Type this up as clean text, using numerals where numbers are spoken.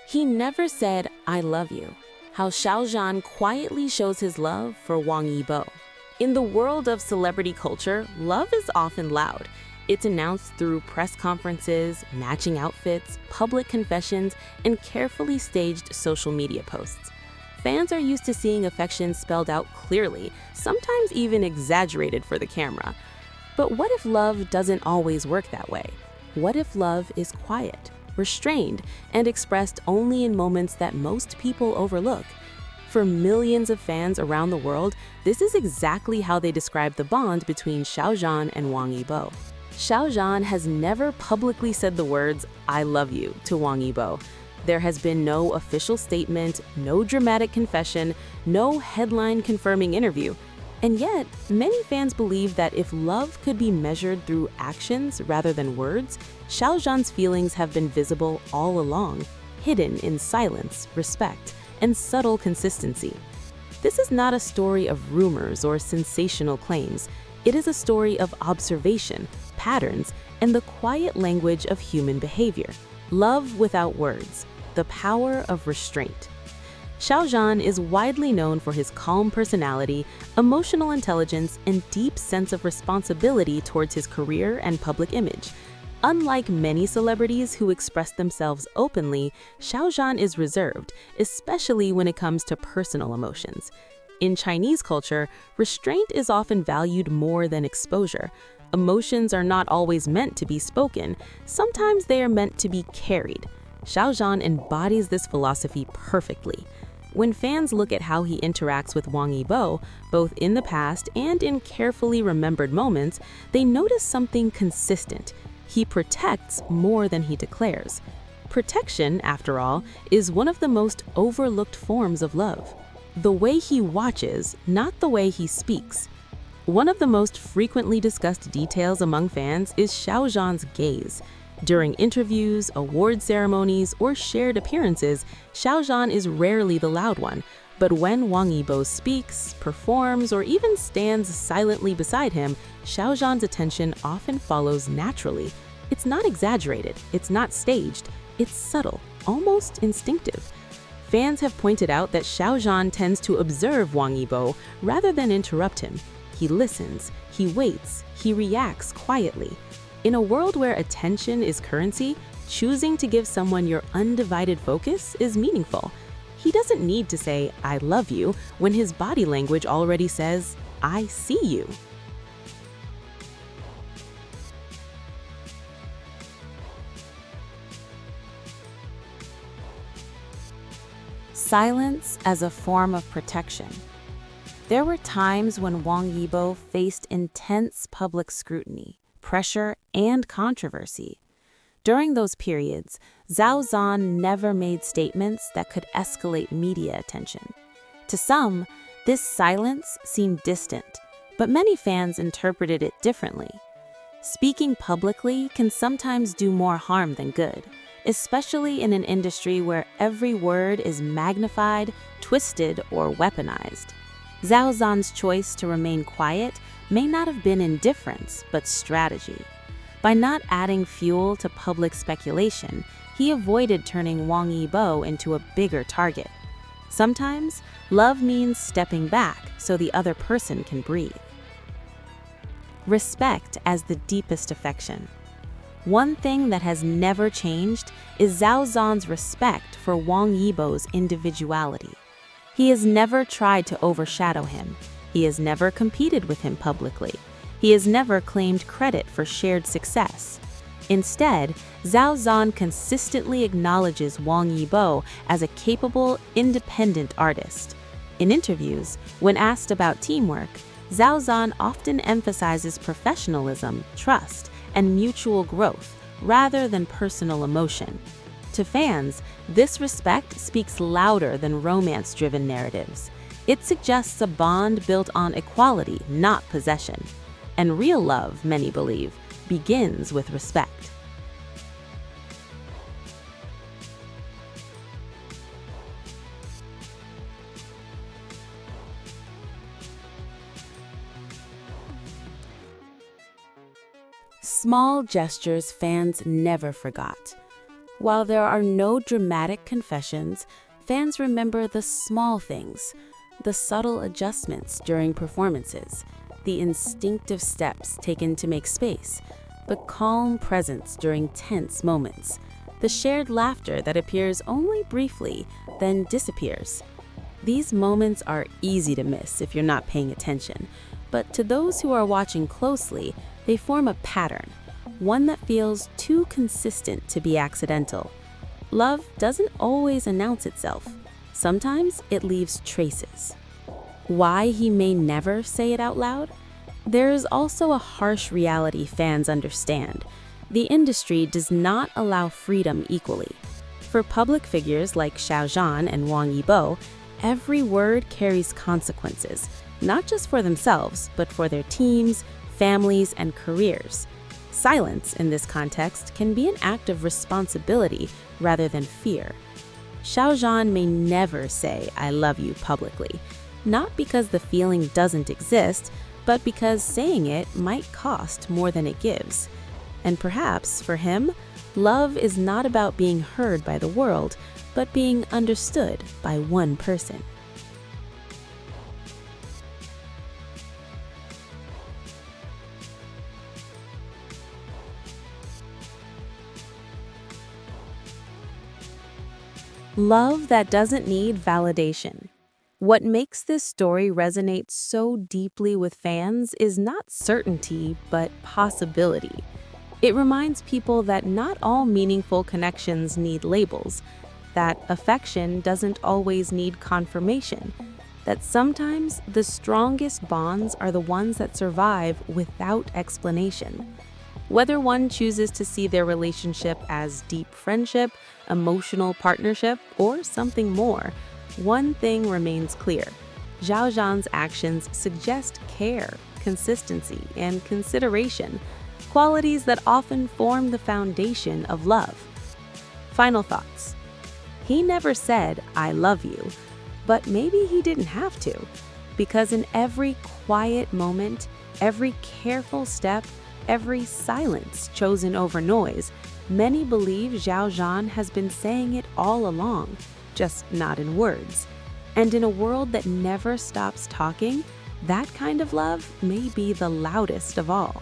He never said, "I love you." How Xiao Zhan quietly shows his love for Wang Yibo. In the world of celebrity culture, love is often loud. It's announced through press conferences, matching outfits, public confessions, and carefully staged social media posts. Fans are used to seeing affection spelled out clearly, sometimes even exaggerated for the camera. But what if love doesn't always work that way? What if love is quiet, restrained, and expressed only in moments that most people overlook? For millions of fans around the world, this is exactly how they describe the bond between Xiao Zhan and Wang Yibo. Xiao Zhan has never publicly said the words, "I love you," to Wang Yibo. There has been no official statement, no dramatic confession, no headline-confirming interview. And yet, many fans believe that if love could be measured through actions rather than words, Xiao Zhan's feelings have been visible all along, hidden in silence, respect, and subtle consistency. This is not a story of rumors or sensational claims. It is a story of observation, patterns, and the quiet language of human behavior. Love without words, the power of restraint. Xiao Zhan is widely known for his calm personality, emotional intelligence, and deep sense of responsibility towards his career and public image. Unlike many celebrities who express themselves openly, Xiao Zhan is reserved, especially when it comes to personal emotions. In Chinese culture, restraint is often valued more than exposure. Emotions are not always meant to be spoken. Sometimes they are meant to be carried. Xiao Zhan embodies this philosophy perfectly. When fans look at how he interacts with Wang Yibo, both in the past and in carefully remembered moments, they notice something consistent. He protects more than he declares. Protection, after all, is one of the most overlooked forms of love. The way he watches, not the way he speaks. One of the most frequently discussed details among fans is Xiao Zhan's gaze. During interviews, award ceremonies, or shared appearances, Xiao Zhan is rarely the loud one. But when Wang Yibo speaks, performs, or even stands silently beside him, Xiao Zhan's attention often follows naturally. It's not exaggerated, it's not staged, it's subtle, almost instinctive. Fans have pointed out that Xiao Zhan tends to observe Wang Yibo rather than interrupt him. He listens, he waits, he reacts quietly. In a world where attention is currency, choosing to give someone your undivided focus is meaningful. He doesn't need to say, "I love you," when his body language already says, "I see you." Silence as a form of protection. There were times when Wang Yibo faced intense public scrutiny, pressure, and controversy. During those periods, Xiao Zhan never made statements that could escalate media attention. To some, this silence seemed distant, but many fans interpreted it differently. Speaking publicly can sometimes do more harm than good, especially in an industry where every word is magnified, twisted, or weaponized. Xiao Zhan's choice to remain quiet may not have been indifference, but strategy. By not adding fuel to public speculation, he avoided turning Wang Yibo into a bigger target. Sometimes, love means stepping back so the other person can breathe. Respect as the deepest affection. One thing that has never changed is Xiao Zhan's respect for Wang Yibo's individuality. He has never tried to overshadow him. He has never competed with him publicly. He has never claimed credit for shared success. Instead, Xiao Zhan consistently acknowledges Wang Yibo as a capable, independent artist. In interviews, when asked about teamwork, Xiao Zhan often emphasizes professionalism, trust, and mutual growth, rather than personal emotion. To fans, this respect speaks louder than romance-driven narratives. It suggests a bond built on equality, not possession. And real love, many believe, begins with respect. small gestures fans never forgot. While there are no dramatic confessions, fans remember the small things, the subtle adjustments during performances, the instinctive steps taken to make space, the calm presence during tense moments, the shared laughter that appears only briefly, then disappears. These moments are easy to miss if you're not paying attention, but to those who are watching closely, they form a pattern, one that feels too consistent to be accidental. Love doesn't always announce itself. Sometimes it leaves traces. Why he may never say it out loud? There is also a harsh reality fans understand. The industry does not allow freedom equally. For public figures like Xiao Zhan and Wang Yibo, every word carries consequences, not just for themselves, but for their teams, families, and careers. Silence in this context can be an act of responsibility rather than fear. Xiao Zhan may never say, "I love you" publicly, not because the feeling doesn't exist, but because saying it might cost more than it gives. And perhaps, for him, love is not about being heard by the world, but being understood by one person. Love that doesn't need validation. What makes this story resonate so deeply with fans is not certainty, but possibility. It reminds people that not all meaningful connections need labels, that affection doesn't always need confirmation, that sometimes the strongest bonds are the ones that survive without explanation. Whether one chooses to see their relationship as deep friendship, emotional partnership, or something more, one thing remains clear. Xiao Zhan's actions suggest care, consistency, and consideration, qualities that often form the foundation of love. Final thoughts. He never said, "I love you," but maybe he didn't have to, because in every quiet moment, every careful step, every silence chosen over noise, many believe Xiao Zhan has been saying it all along, just not in words. And in a world that never stops talking, that kind of love may be the loudest of all.